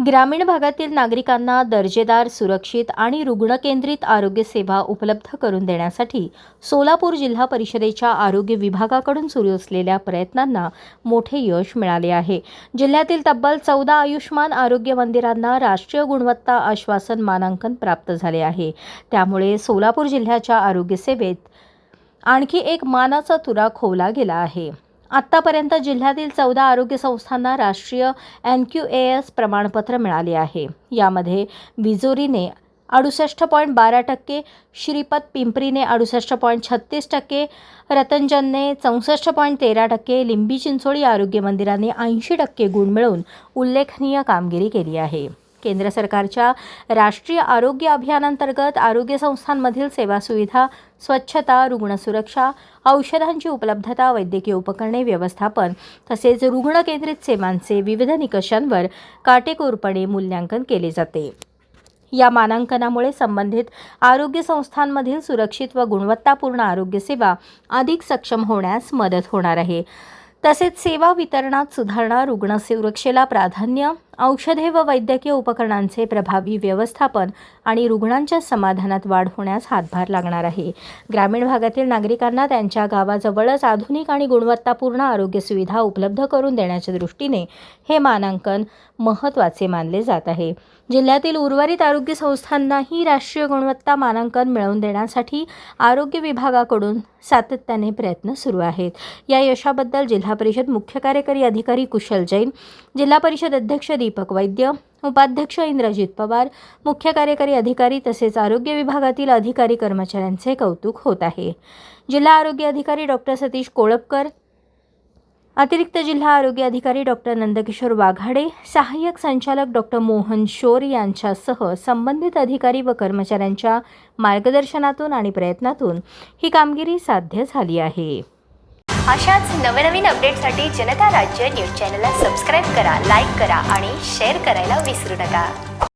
ग्रामीण भागातील नागरिकांना दर्जेदार, सुरक्षित आणि रुग्णकेंद्रित आरोग्य सेवा उपलब्ध करून देण्यासाठी सोलापूर जिल्हा परिषदेच्या आरोग्य विभागाकडून सुरू असलेल्या प्रयत्नांना मोठे यश मिळाले आहे। जिल्ह्यातील तब्बल 14 आयुष्मान आरोग्य मंदिरांना राष्ट्रीय गुणवत्ता आश्वासन मानांकन प्राप्त झाले आहे। त्यामुळे सोलापूर जिल्ह्याच्या आरोग्य सेवेत आणखी एक मानाचा तुरा खोवला गेला आहे। आत्तापर्यंत जिल्ह्यातील 14 आरोग्य संस्थांना राष्ट्रीय NQAS प्रमाणपत्र मिळाले आहे। यामध्ये विजोरीने 68.12%, श्रीपत पिंपरीने 68.36%, रतनजनने 64.13%, लिंबी चिंचोळी आरोग्य मंदिराने 80% गुण मिळवून उल्लेखनीय कामगिरी केली आहे। केंद्र सरकारच्या राष्ट्रीय आरोग्य अभियानांतर्गत आरोग्य संस्थांमधील सेवा सुविधा, स्वच्छता, रुग्णसुरक्षा, औषधांची उपलब्धता, वैद्यकीय उपकरणे व्यवस्थापन तसेच रुग्णकेंद्रित सेवांचे विविध निकषांवर काटेकोरपणे मूल्यांकन केले जाते। या मानांकनामुळे संबंधित आरोग्य संस्थांमधील सुरक्षित व गुणवत्तापूर्ण आरोग्य सेवा अधिक सक्षम होण्यास मदत होणार आहे। तसेच सेवा वितरणात सुधारणा, रुग्ण सुरक्षेला प्राधान्य, औषधे व वैद्यकीय उपकरणांचे प्रभावी व्यवस्थापन आणि रुग्णांच्या समाधानात वाढ होण्यास हातभार लागणार आहे। ग्रामीण भागातील नागरिकांना त्यांच्या गावाजवळच आधुनिक आणि गुणवत्तापूर्ण आरोग्य सुविधा उपलब्ध करून देण्याच्या दृष्टीने हे मानांकन महत्त्वाचे मानले जात आहे। जिल्ह्यातील उर्वरित आरोग्य संस्थांनाही राष्ट्रीय गुणवत्ता मानांकन मिळवून देण्यासाठी आरोग्य विभागाकडून सातत्याने प्रयत्न सुरू आहेत। या यशाबद्दल जिल्हा परिषद मुख्य कार्यकारी अधिकारी कुशल जैन, जिल्हा परिषद अध्यक्ष दीपक वैद्य, उपाध्यक्ष इंद्रजित पवार, मुख्य कार्यकारी अधिकारी तसेच आरोग्य विभागातील अधिकारी कर्मचाऱ्यांचे कौतुक होत आहे। जिल्हा आरोग्य अधिकारी डॉक्टर सतीश कोळपकर, अतिरिक्त जिल्हा आरोग्य अधिकारी डॉक्टर नंदकिशोर वाघाडे, सहाय्यक संचालक डॉक्टर मोहन शोर यांच्यासह संबंधित अधिकारी व कर्मचाऱ्यांच्या मार्गदर्शनातून आणि प्रयत्नातून ही कामगिरी साध्य झाली आहे। अशाच नवनवीन अपडेटसाठी जनता राज्य न्यूज चॅनलला सबस्क्राईब करा, लाईक करा आणि शेअर करायला विसरू नका।